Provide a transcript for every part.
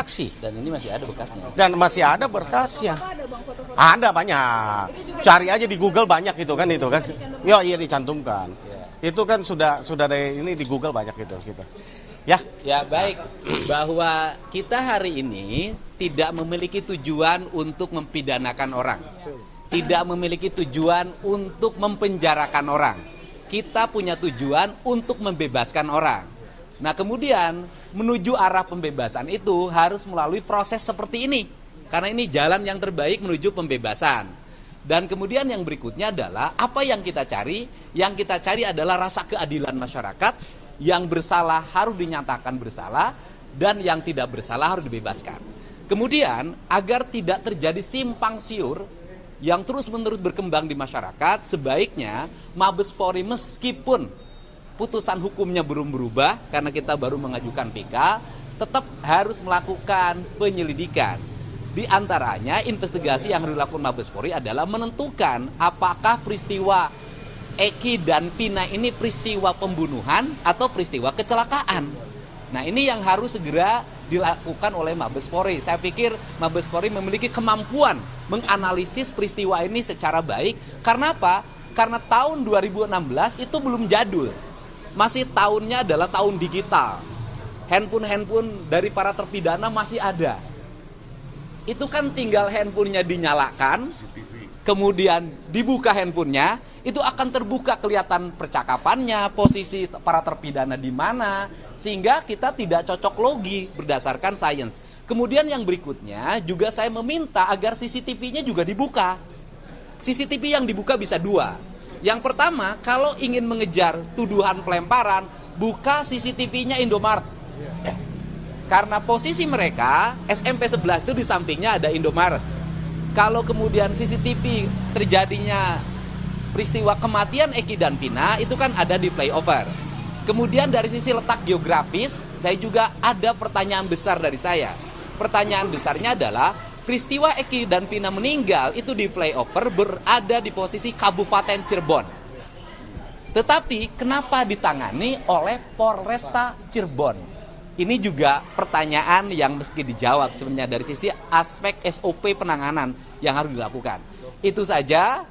saksi. Dan ini masih ada bekasnya. Dan masih ada berkasnya. Ada banyak. Cari aja di Google banyak itu kan. Yo, iya dicantumkan. Itu kan sudah dari ini di Google banyak gitu. Ya. Ya baik, bahwa kita hari ini tidak memiliki tujuan untuk mempidanakan orang. Tidak memiliki tujuan untuk mempenjarakan orang. Kita punya tujuan untuk membebaskan orang. Nah kemudian menuju arah pembebasan itu harus melalui proses seperti ini. Karena ini jalan yang terbaik menuju pembebasan. Dan kemudian yang berikutnya adalah apa yang kita cari? Yang kita cari adalah rasa keadilan masyarakat. Yang bersalah harus dinyatakan bersalah dan yang tidak bersalah harus dibebaskan. Kemudian agar tidak terjadi simpang siur yang terus-menerus berkembang di masyarakat, sebaiknya Mabes Polri meskipun putusan hukumnya belum berubah karena kita baru mengajukan PK, tetap harus melakukan penyelidikan. Di antaranya investigasi yang harus dilakukan Mabes Polri adalah menentukan apakah peristiwa Eki dan Vina ini peristiwa pembunuhan atau peristiwa kecelakaan. Nah ini yang harus segera dilakukan oleh Mabes Polri. Saya pikir Mabes Polri memiliki kemampuan menganalisis peristiwa ini secara baik. Karena apa? Karena tahun 2016 itu belum jadul. Masih tahunnya adalah tahun digital. Handphone dari para terpidana masih ada. Itu kan tinggal handphonenya dinyalakan, kemudian dibuka handphonenya, itu akan terbuka kelihatan percakapannya, posisi para terpidana di mana, sehingga kita tidak cocok logi berdasarkan sains. Kemudian yang berikutnya juga saya meminta agar CCTV-nya juga dibuka. CCTV yang dibuka bisa dua. Yang pertama, kalau ingin mengejar tuduhan pelemparan, buka CCTV-nya Indomaret. Karena posisi mereka, SMP 11 itu di sampingnya ada Indomaret. Kalau kemudian CCTV terjadinya peristiwa kematian Eki dan Vina, itu kan ada di flyover. Kemudian dari sisi letak geografis, saya juga ada pertanyaan besar dari saya. Pertanyaan besarnya adalah, peristiwa Eki dan Vina meninggal itu di flyover berada di posisi Kabupaten Cirebon. Tetapi kenapa ditangani oleh Polresta Cirebon? Ini juga pertanyaan yang mesti dijawab sebenarnya dari sisi aspek SOP penanganan yang harus dilakukan. Itu saja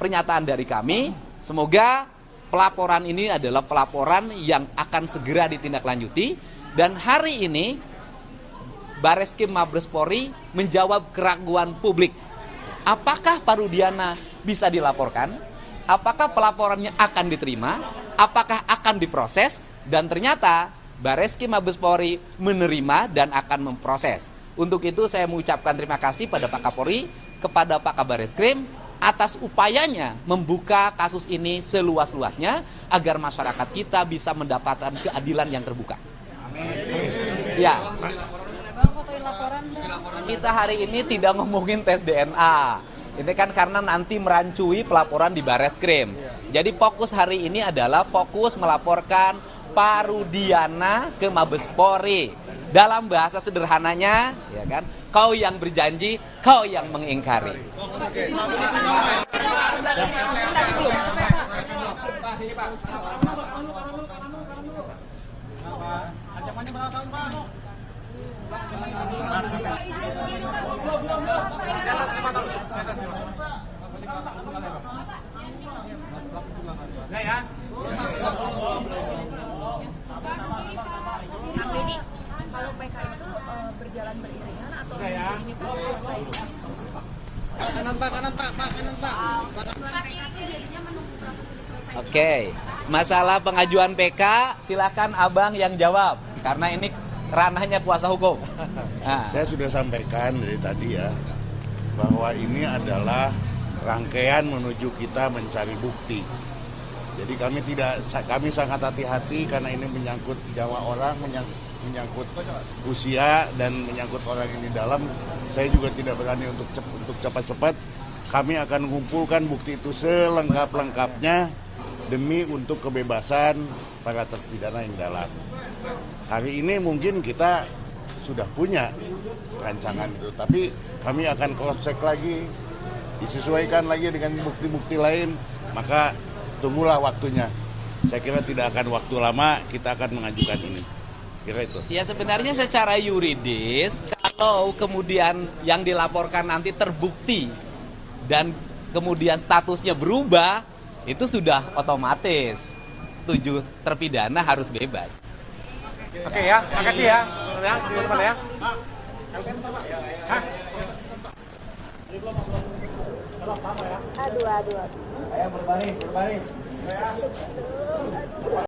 pernyataan dari kami. Semoga pelaporan ini adalah pelaporan yang akan segera ditindaklanjuti. Dan hari ini Bareskrim Mabes Polri menjawab keraguan publik. Apakah Pak Rudiana bisa dilaporkan? Apakah pelaporannya akan diterima? Apakah akan diproses? Dan ternyata Bareskrim Mabes Polri menerima dan akan memproses. Untuk itu saya mengucapkan terima kasih pada Pak Kapolri, kepada Pak Kabar Eskrim atas upayanya membuka kasus ini seluas-luasnya agar masyarakat kita bisa mendapatkan keadilan yang terbuka. Amin. Ya. Kita hari ini tidak ngomongin tes DNA. Ini kan karena nanti merancui pelaporan di Bareskrim. Jadi fokus hari ini adalah fokus melaporkan Pak Rudiana ke Mabes Polri. Dalam bahasa sederhananya, ya kan, kau yang berjanji, kau yang mengingkari. Ancamannya berapa tahun, Pak? Saya. Ini kalau PK itu berjalan beriringan atau ini pun selesai? Kanan Pak. Oke, masalah pengajuan PK silakan abang yang jawab karena ini ranahnya kuasa hukum. Nah. Saya sudah sampaikan dari tadi ya bahwa ini adalah rangkaian menuju kita mencari bukti. Jadi kami sangat hati-hati karena ini menyangkut nyawa orang, menyangkut usia dan menyangkut orang yang di dalam. Saya juga tidak berani untuk cepat-cepat. Kami akan mengumpulkan bukti itu selengkap-lengkapnya demi untuk kebebasan para terpidana yang dalam. Hari ini mungkin kita sudah punya rancangan itu, tapi kami akan cross-check lagi, disesuaikan lagi dengan bukti-bukti lain, maka tunggulah waktunya. Saya kira tidak akan waktu lama kita akan mengajukan ini. Kira itu. Ya sebenarnya secara yuridis, kalau kemudian yang dilaporkan nanti terbukti dan kemudian statusnya berubah, itu sudah otomatis 7 terpidana harus bebas. Oke ya, makasih ya. Ya, teman-teman ya. Hah? Aduh. Ayo berbalik.